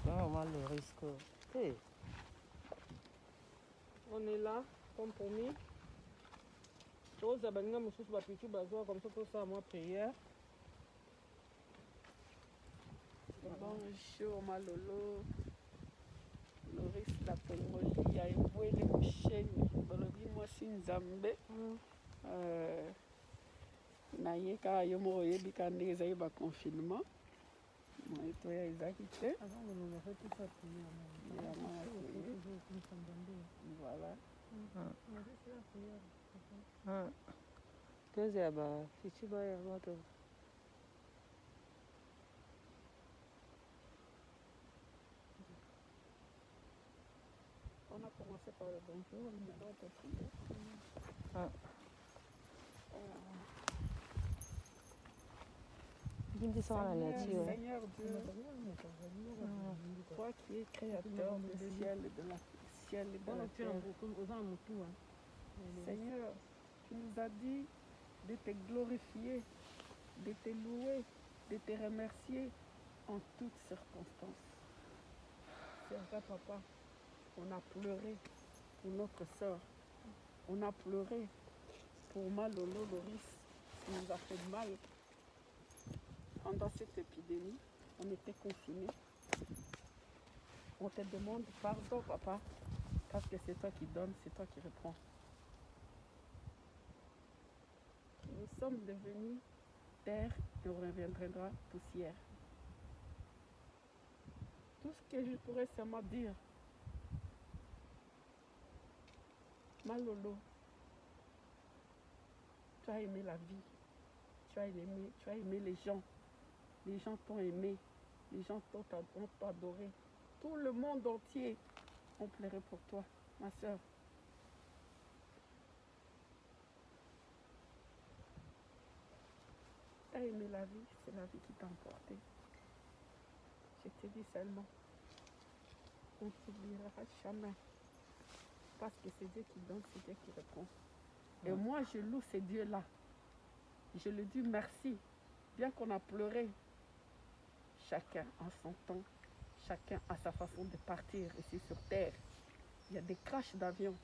Vraiment le risque. Hey. On est là, comme promis. Comme ça, pour ça, moi, prière. Bonjour Malolo, Loris la Pengoli, ya ebwele mshenyi, balobi mwasi nzambe. Na ye kaka yo moko oyebi ka ndenge ezali ba confinement. Moi toya ezalaki te. Voilà. Kazi ya ba fichi ba ya watu. On a commencé par le bonjour, on doit te prier. Seigneur Dieu, toi qui es créateur du ciel et de la terre, Seigneur, tu nous as dit de te glorifier, de te louer, de te remercier en toutes circonstances. C'est vrai, papa, on a pleuré pour notre sœur, on a pleuré pour Malolo Loris, qui nous a fait mal. Pendant cette épidémie, on était confinés. On te demande pardon, papa, parce que c'est toi qui donnes, c'est toi qui reprends. Nous sommes devenus terre et on reviendra poussière. Tout ce que je pourrais seulement dire, Malolo, tu as aimé la vie, tu as aimé les gens t'ont aimé, les gens t'ont adoré. Tout le monde entier ont pleuré pour toi, ma soeur. Tu as aimé la vie, c'est la vie qui t'a emporté. Je te dis seulement, on ne t'oubliera jamais. Parce que c'est Dieu qui donne, c'est Dieu qui répond. Et moi, je loue ces dieux-là. Je lui dis merci. Bien qu'on a pleuré, chacun en son temps, chacun a sa façon de partir ici sur terre. Il y a des crashs d'avions,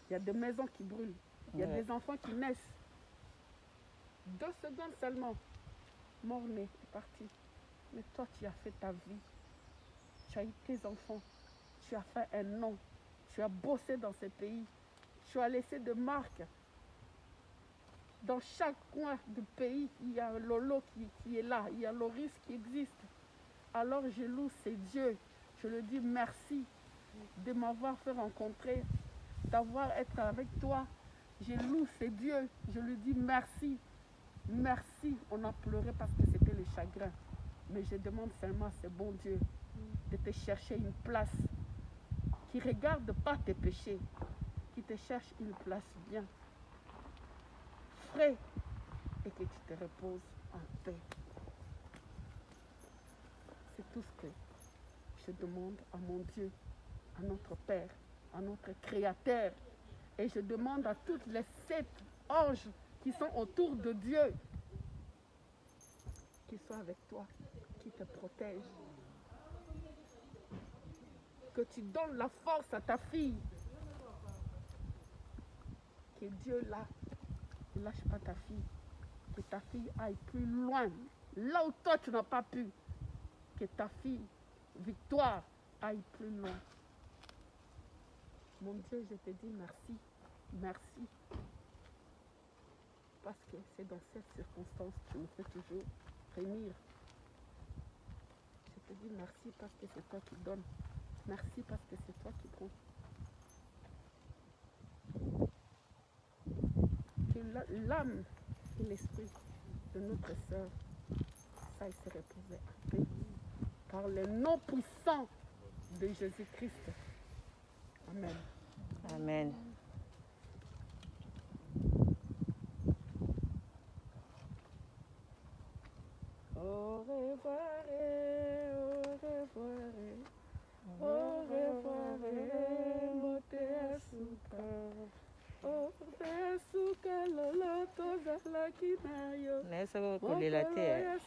il y a des maisons qui brûlent, il y a des enfants qui naissent. 2 secondes seulement, mort-né est parti. Mais toi, tu as fait ta vie. Tu as eu tes enfants. Tu as fait un nom. Tu as bossé dans ce pays. Tu as laissé des marques. Dans chaque coin du pays, il y a un Lolo qui est là. Il y a Loris qui existe. Alors je loue ces dieux. Je lui dis merci de m'avoir fait rencontrer, d'avoir été avec toi. Je loue ces dieux. Je lui dis merci. Merci. On a pleuré parce que c'était le chagrin. Mais je demande seulement à ce bon Dieu de te chercher une place qui ne regarde pas tes péchés, qui te cherche une place bien, frais, et que tu te reposes en paix. C'est tout ce que je demande à mon Dieu, à notre Père, à notre Créateur. Et je demande à toutes les 7 anges qui sont autour de Dieu, qu'ils soient avec toi, qui te protègent. Que tu donnes la force à ta fille. Que Dieu là, ne lâche pas ta fille. Que ta fille aille plus loin, là où toi tu n'as pas pu. Que ta fille, Victoire, aille plus loin. Mon Dieu, je te dis merci. Merci. Parce que c'est dans cette circonstance que tu me fais toujours frémir. Je te dis merci parce que c'est toi qui donnes. Merci parce que c'est toi qui prends. Que l'âme et l'esprit de notre sœur aille se reposer en paix. Par le nom puissant de Jésus-Christ. Amen. Amen. Au revoir, au revoir, au revoir, Moteasuka. Oh, Besuka lolo tozalaki na yo. soko kolela te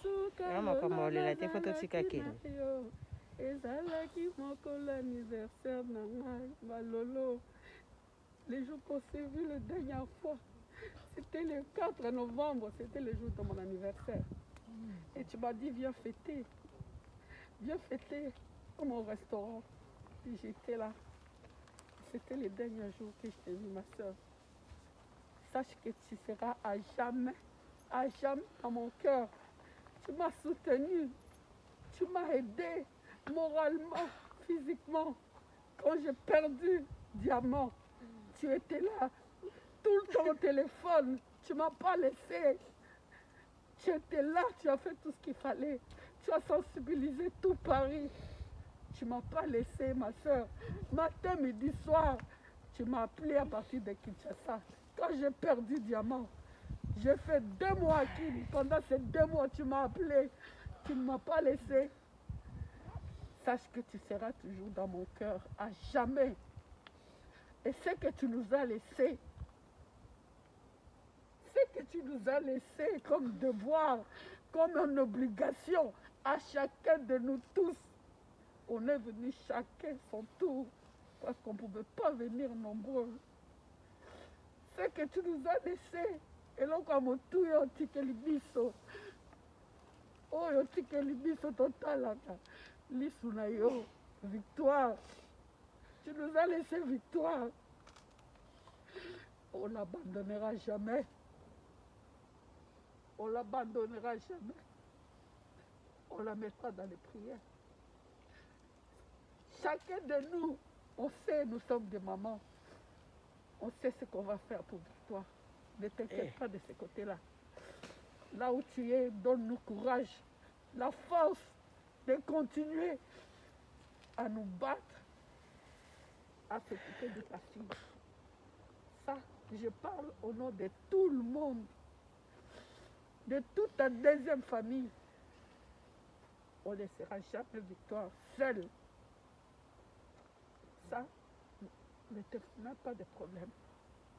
makambo olela te fo totika kende. Ezalaki mokolo anniversaire na ngai balolo. Les jours qu'on s'est vu la dernière fois, c'était le 4 novembre, c'était le jour de mon anniversaire. Et tu m'as dit viens fêter au restaurant. Et j'étais là. C'était le dernier jour que je t'ai vu, ma soeur. Sache que tu seras à jamais dans mon cœur. Tu m'as soutenu, tu m'as aidé moralement, physiquement. Quand j'ai perdu Diamant, tu étais là, tout le temps au téléphone. Tu ne m'as pas laissé. Tu étais là, tu as fait tout ce qu'il fallait. Tu as sensibilisé tout Paris. Tu ne m'as pas laissé, ma soeur. Matin, midi, soir, tu m'as appelé à partir de Kinshasa. Quand j'ai perdu Diamant, j'ai fait 2 mois à Kin. Pendant ces 2 mois, tu m'as appelé. Tu ne m'as pas laissé. Sache que tu seras toujours dans mon cœur, à jamais. Et ce que tu nous as laissé, comme devoir, comme une obligation à chacun de nous tous. On est venu chacun son tour, parce qu'on ne pouvait pas venir nombreux. Ce que tu nous as laissé, et là, comme tout est anti-kelibiso. Oh, anti-kelibiso total, l'isunayo, victoire. Tu nous as laissé victoire. On ne l'abandonnera jamais. On ne l'abandonnera jamais. On la mettra dans les prières. Chacun de nous, on sait, nous sommes des mamans. On sait ce qu'on va faire pour toi. Ne t'inquiète pas de ce côté-là. Là où tu es, donne-nous courage, la force de continuer à nous battre, à s'occuper de ta fille. Ça, je parle au nom de tout le monde, de toute ta deuxième famille. On ne sera jamais victoire seule. Ça, ne te mets pas de problème.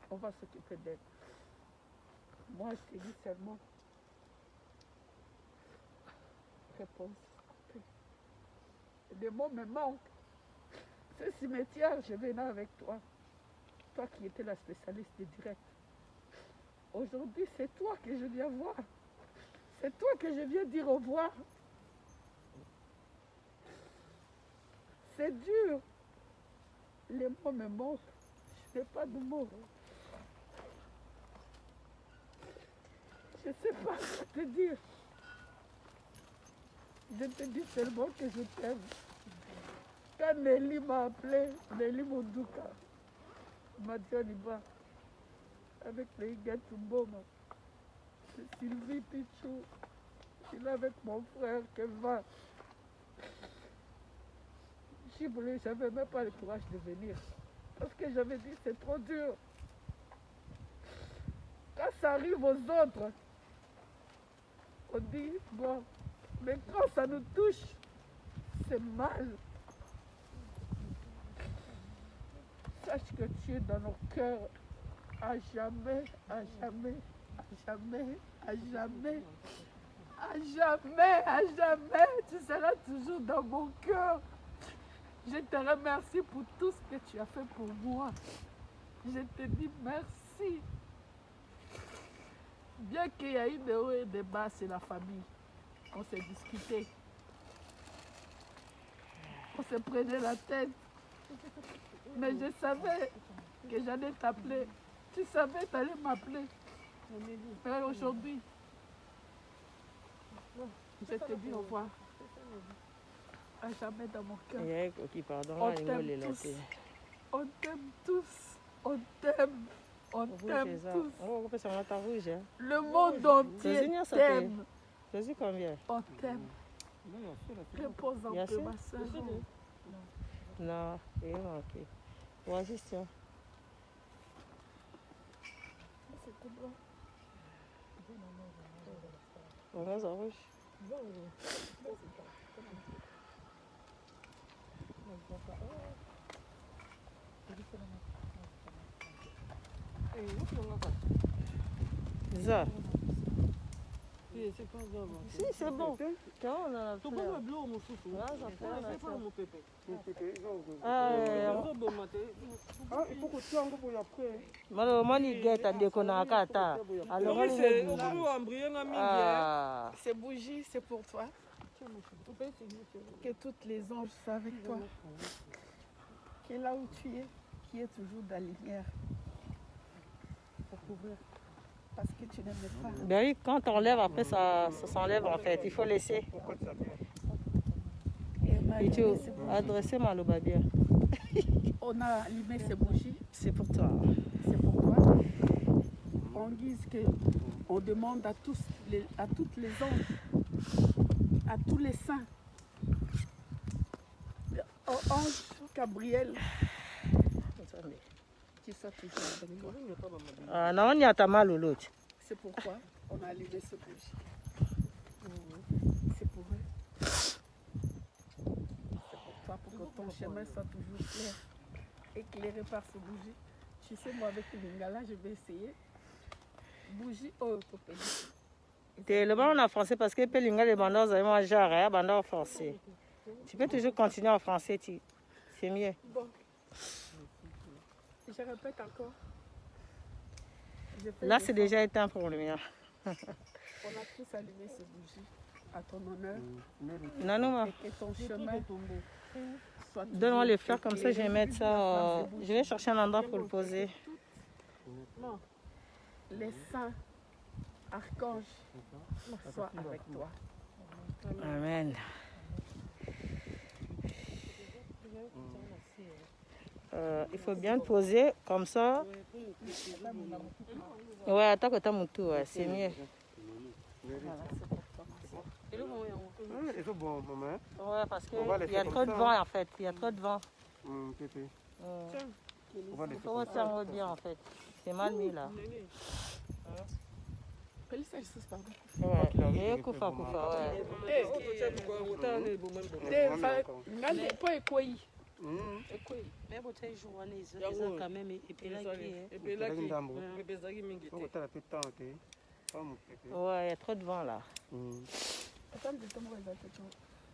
On va s'occuper d'elle. Moi, je te dis seulement, réponse. Les mots me manquent. Ce cimetière, je venais avec toi. Toi qui étais la spécialiste des directs. Aujourd'hui, c'est toi que je viens voir. C'est toi que je viens dire au revoir. C'est dur. Les mots me manquent. Je n'ai pas de mots. Je ne sais pas ce te dire. Je te dis seulement que je t'aime. Quand Nelly m'a appelé, Nelly Mondouka, m'a dit on y va. Avec les Iga Tumboma, Sylvie Pichou, je suis là avec mon frère Kevin. Je n'avais même pas le courage de venir. Parce que j'avais dit c'est trop dur. Quand ça arrive aux autres, on dit bon, mais quand ça nous touche, c'est mal. Sache que tu es dans nos cœurs à jamais, à jamais, à jamais, à jamais, à jamais, à jamais. Tu seras toujours dans mon cœur. Je te remercie pour tout ce que tu as fait pour moi. Je te dis merci. Bien qu'il y ait eu des hauts et des bas, c'est la famille. On s'est discuté. On se prenait la tête. Mais je savais que j'allais t'appeler. Tu savais que tu allais m'appeler. Mais aujourd'hui, je te dis au revoir. À jamais dans mon cœur. On t'aime tous. On t'aime tous. On t'aime. On t'aime tous. Le monde entier t'aime. On t'aime. Repose en paix, ma soeur. Non, il est manqué. Voici ça. C'était bon. On va en rouge. Ça. c'est pas grave. Si, c'est bon. Quand on a la Tu peux fleur. me bleu mon souffle. Ah, ça fait un C'est pas mon pépé. Ah, Il faut que tu en pour après. malo moni geta de kona kata. Alors on est Ces bougies, c'est pour toi. Que toutes les anges soient avec toi. Que là où tu es, qui est toujours dans la lumière. Pour couvrir. Parce que tu n'aimes pas. Ben oui, quand on lève, après ça s'enlève en fait. Il faut laisser. Et tu adresser Maloba bien. On a allumé ces bougies. C'est pour toi. C'est pourquoi on guise que on demande à toutes les anges, à tous les saints, au ange Gabriel, qui soit toujours avec toi. Ah, non, on y a ta mal ou l'autre. C'est pourquoi on a allumé ces bougies. C'est pour eux. C'est pour toi, pour que ton chemin soit toujours clair, éclairé par ces bougies. Tu sais, moi avec le lingala, je vais essayer. Bougie au copé. T'es le bon en français parce que Pelinga les bandos et moi genre bandor en français. Tu peux toujours continuer en français, c'est mieux. Bon. Je répète encore. Là, c'est déjà éteint pour le mien. On a tous allumé ces bougies à ton honneur. Non, non, Et que ton chemin soit donne-moi les fleurs comme ça, je vais mettre ça. Je vais chercher un endroit pour le poser. les saints archanges soient avec toi. Amen. Il faut bien le poser comme ça. Ouais, attends que tu as mon tour, ouais, c'est mieux. Ouais, parce qu'il y a trop de vent en fait. Il y a trop de vent. Il faut retenir bien en fait. C'est mal mis là. Ouais, et Koufa, ouais. Ouais, il y a trop de vent là.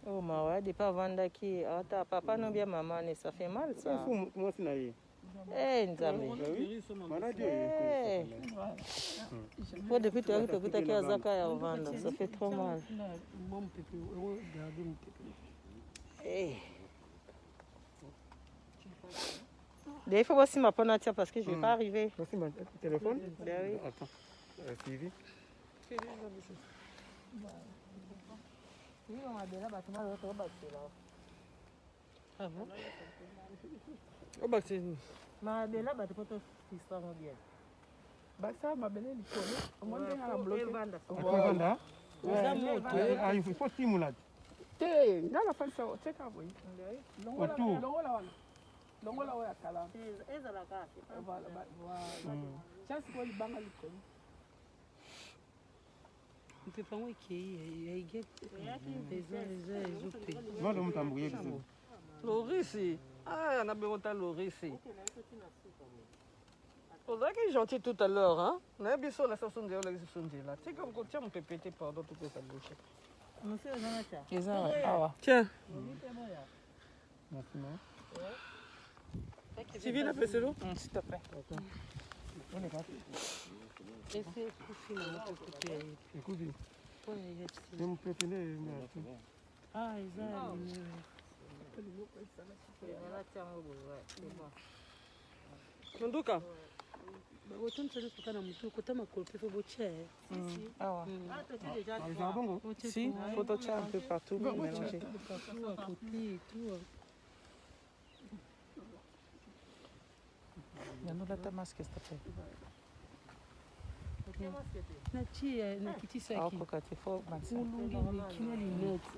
Oh, ma ouais, des pas vendre qui. Attends, papa non bien maman, ça fait mal ça. Eh, Nzambe. Pour depuis tu as écouté qu'il y a Zaka à vendre, ça fait trop mal. Eh. Il faut voir si ma panne tient parce que je ne vais pas arriver. Voici mon téléphone. Ben oui. Attends. Suivi. Ah bon? Oh bah c'est... Ma bella ba to histoire bien. Basa mabele likolo. Omonde na bloqué. Vanda? Ah, il faut stimuler. Te, ngala fansa cheka boy. Otu. Longola wa kala. Eza la ka. Voilà. Chance ko libanga likolo. Mpepangwe kei aige ezope Vanda mtambuye biso. Lorisi, ah, on a besoin de Lorisi. On a été gentil tout à l'heure, hein? On a bien sûr la station de la là. Tu sais comme quand tiens, on peut péter pendant toute sa bouche. Monsieur Zanata. Tiens. Merci. Sylvie, la fait l'eau? S'il te plaît. Écoute, je me prétenais. ah eza Nduka. bakotonisa lisuka na motu kota makolo mpe fo botia Ah ouais. Si, faut toucher un peu partout pour mélanger. côté tout Yannola ta masque, s'il te plaît. na tie na Ah, kitisaki coca, il faut maintenant. ulungi lekina linete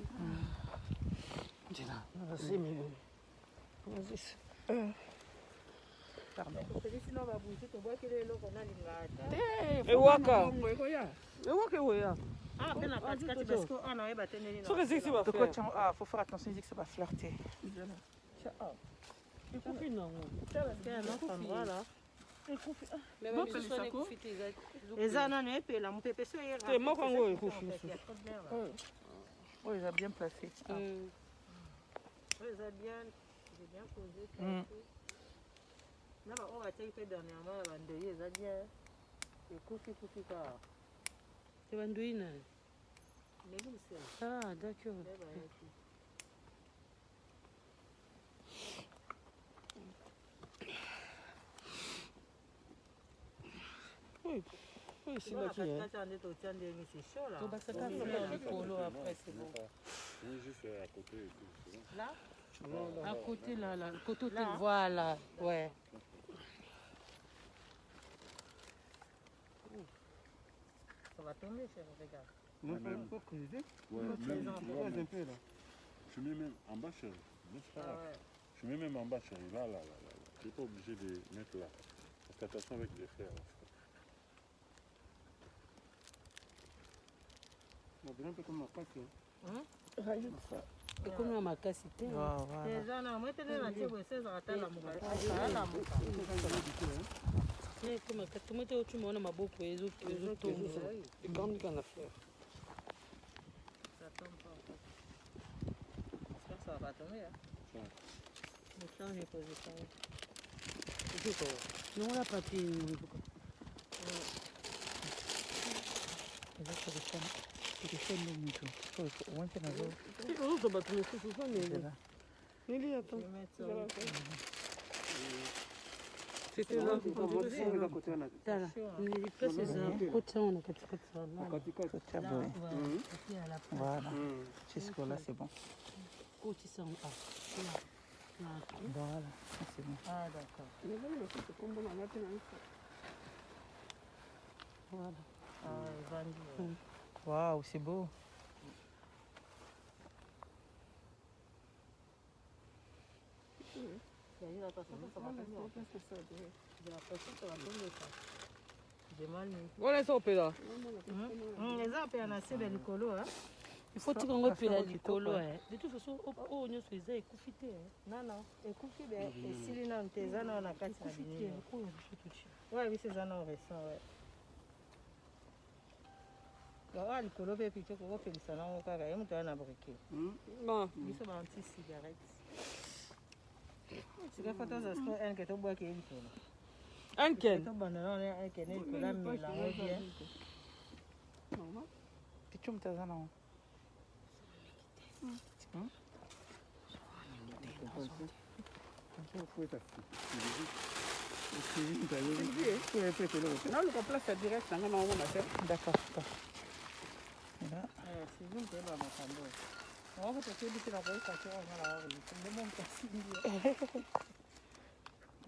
Vas-y, mais... Vas-y. Ewaka. Ewaka, ouais. Ah, bien à parce que on a battu les So que c'est que tu vas Donc, faire? ah, faut faire attention, il dit que c'est pas flirter. Il faut qu'il n'en ait. Il y a un autre endroit là. Mais même si on est confité, eza nano epela mopepe so eyera te moko yango ekufi Oh, il a bien placé. Ah. eza bien posé na baoyo batiaki mpe dernièrement ya bandoi eza bien ekufi kaka c'est Bandouine. nebusela Ah, d'accord. Oui, c'est là qui est. Donc, bah, ça t'a fait le polo après, c'est bon. Oui, juste à côté et tout. C'est bon. là À côté, là, côté, voilà, ouais. ça va tomber chérie, regarde Ouais, même. Ouais, même, tu vois, même. Je mets même en bas, chérie. Mais c'est pas grave. Je mets même en bas, chérie. Là. Tu n'es pas obligé de mettre là. Parce qu'attention avec les fers. Là. On dirait un peu comme ma passe. Rajoute ça. Et comme on m'a cassé, eza na mwetele na tie boye ezaka talamuka comment tu m'as maboko ezotomba Ekandika na fleur. ça tombe pas j'espère que ça va pas tomber le temps j'ai posé ça non la papier Ozo bato mosusu so nini. Nili attends. C'était là. tala nilipesa za kote on a katikati sana Voilà. Jusqu'au-là, c'est bon. kote ça ah Voilà, c'est bon. ah d'accord voilà Waouh, c'est beau. j'ai l'impression que ça va tomber ça j'ai mal mis Voilà, ça opé là. eza mpe na se de likolo il faut tika ngo pela likolo de toute façon oyo nyonso eza ekufi te nano ekufi be esili nano te eza nao na kati na binini oyo biso eza nao récent oyo likolo mpe pike kokopelisa nango kaka ye moto aya na brike Bon. biso banti cigarette sika fo tozasko enke tobwaki ye likolo Anken. tobanda nano enkene likolo amela yango bien Pichum tazana. Non, le place direct, on a fait. D'accord. sizini teba makambo wako tokebisela koyisa te ozala nde monkasi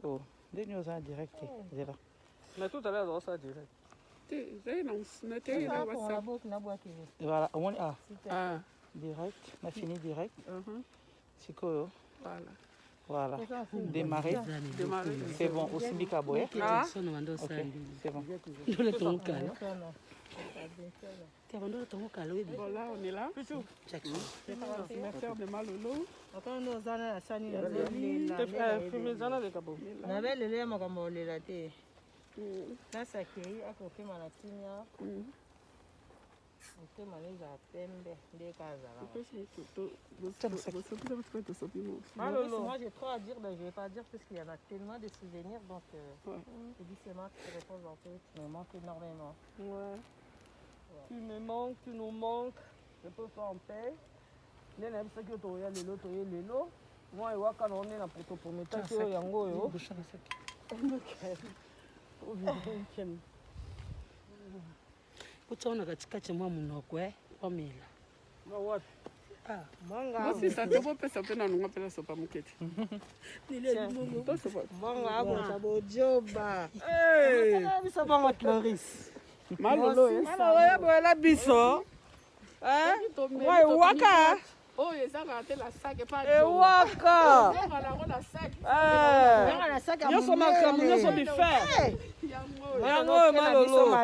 Oh, les news en direct. C'est là. Mais tout à l'heure, on ça direct. boki nabwakili Voilà, au moins, Ah, direct. On a fini direct. uh-huh. C'est quoi? Voilà. Voilà. Démarrer. C'est bon. Aussi bicaboé. Ah. sona bando Ok, sali c'est bon. ndola tongo kala te bando tongo kala oui Bon, là, on est là. Ordinateur de Malolo. okondo ozana na sani Fumezana de Cabo. nabelele ya makambo olela te place akei akokema na tinia motema nezala pembe nde kazala moi j'ai trop à dire mais je vais pas dire parce qu'il y en a tellement de souvenirs donc je dis c'est moi qui te réponds en fait tu me manques énormément Ouais. Tu me manques, tu nous manques. Je peux pas en paix. Nena bisa ki toya lelo. Moi ewaka na on na poto prometa ki yango yo. utaona katikati mwa munoko wamela Ma what? mwanga Si ça te peut pesa pena nunga pela sopa muketi. mwanga abota bojoba Biso bango Cloris. Malolo, Alors ya boela biso. Moi ewaka. Oh, ils ont raté la sac et pas Ewaka. Ils ont la sac. mwanga na saka Nyonso makambo, nyonso bifer. Yango malolo.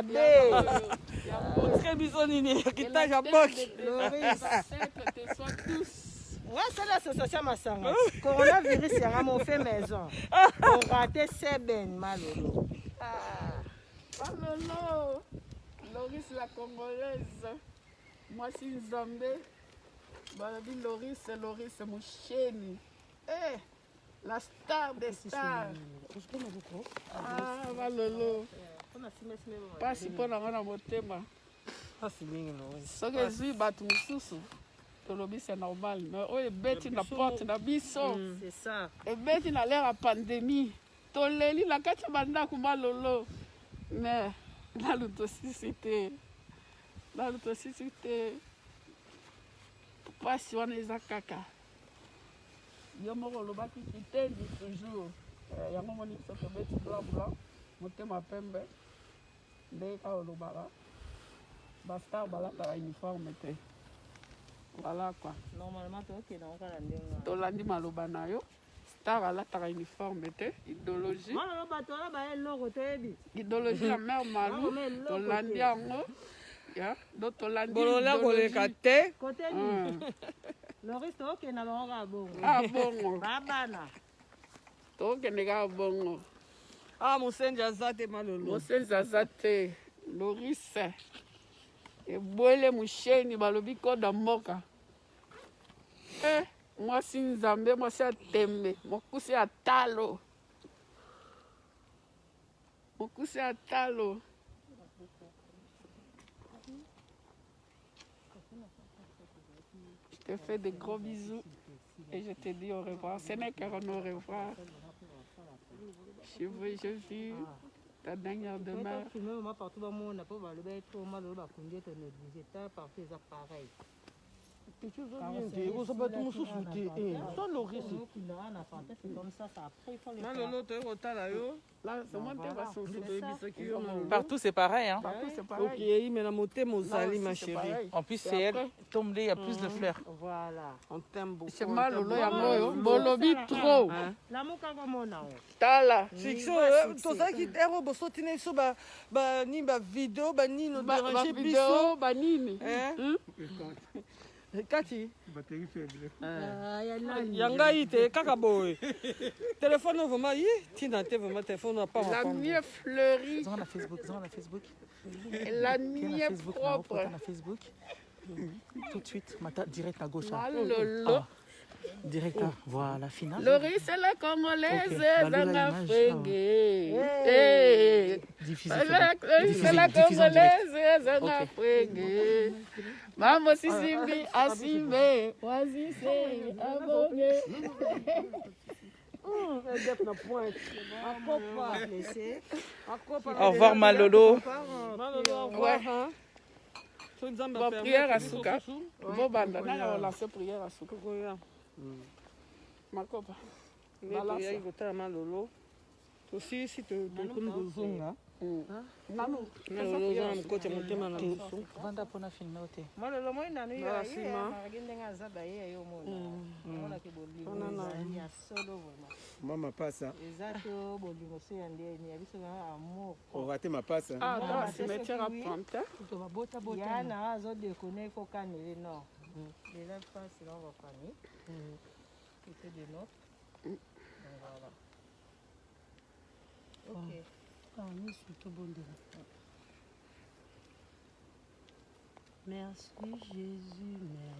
Otike biso nini kitage ya boki. Ouais, c'est l'association Massanga. Coronavirus, c'est un fait maison. On raté Seben Malolo. Ah lolo, Loris la Congolaise. Moi si Nzambe. Balabi Loris Moucheni. Eh, la star des stars. Ah, Valolo. Pasi mpona nga na motema. Pasi mingi Loris. Soki ezwi bato mosusu tolobi c'est normal, mais oyo ebeti na porte na biso, C'est ça. ebeti na lere ya pandémie, toleli na kati ya bandako malolo, mais nalu tosisi te, pasi wana eza kaka yo moko olobaki kitendi toujours yango moni biso tobeti blanc blanc motema pembe nde kaka olobaka bastar balataka uniforme te. Voilà quoi. Normalement, tu tolandi maloba na yo star alataka uniforme te idéologie la mère Malou tolandi yango ya do tolandi bolola koleka te. Loris toke na bango bongo. Ah bongo. Babana. Tokende ka bongo. Ah mosenzi aza te malolo. Mosenzi aza te. Loris ebwele musheni balobi koda mboka. Mwasi Nzambe, mwasi ya tembe, mokusi ya talo. Mokusi ya talo. Je te fais de gros bisous et je te dis au revoir. Ce n'est qu'un au revoir. Je vis ta dernière demeure. Partout c'est pareil. Hein? Partout c'est pareil. Ok, mais la moté mozali ma chérie. En plus, c'est elle tombée, il y a plus de fleurs. Voilà. On t'aime beaucoup. C'est mal au yango bolobi trop. Tala. Fiction, tozalaki ero bosotine biso bani bavideo banini dérange biso banini. Kati yangai te kaka boye téléphone vraiment yi tina te vraiment téléphone n'a pas la mieux fleurie Ils ont la Facebook, ils ont la Facebook. la mieux propre On a Facebook. Tout de suite, direct à gauche. Malolo. Direct à, voilà, finale. Loris c'est la Congolaise zanga frenge. Diffusé. C'est la Congolaise zanga frenge. Maman Sisimbi Asime, Oasise, Abonge. Au revoir Malolo. Ouais. Bon, prière à Souka. Bon, banda, on lance prière à Souka. Makopa. balasa ikotala malolo tosisi tokoni kozonga malolo oza na mokoti ya motema na biso Vanda pona filmer te. Malolo moi nanu yo Voilà, ye Sima. ndenge aza baye yo mona ke bolingo ya solo vraiment Moi, ma passe. eza to bolingo so ya ndeni ya biso na amour On va rater ma passe. Ah, dans le cimetière à Panta. yana azo déconner faut canner non les lèvres pas sinon on va famille c'était des notes donc voilà ok Merci Jésus, merci.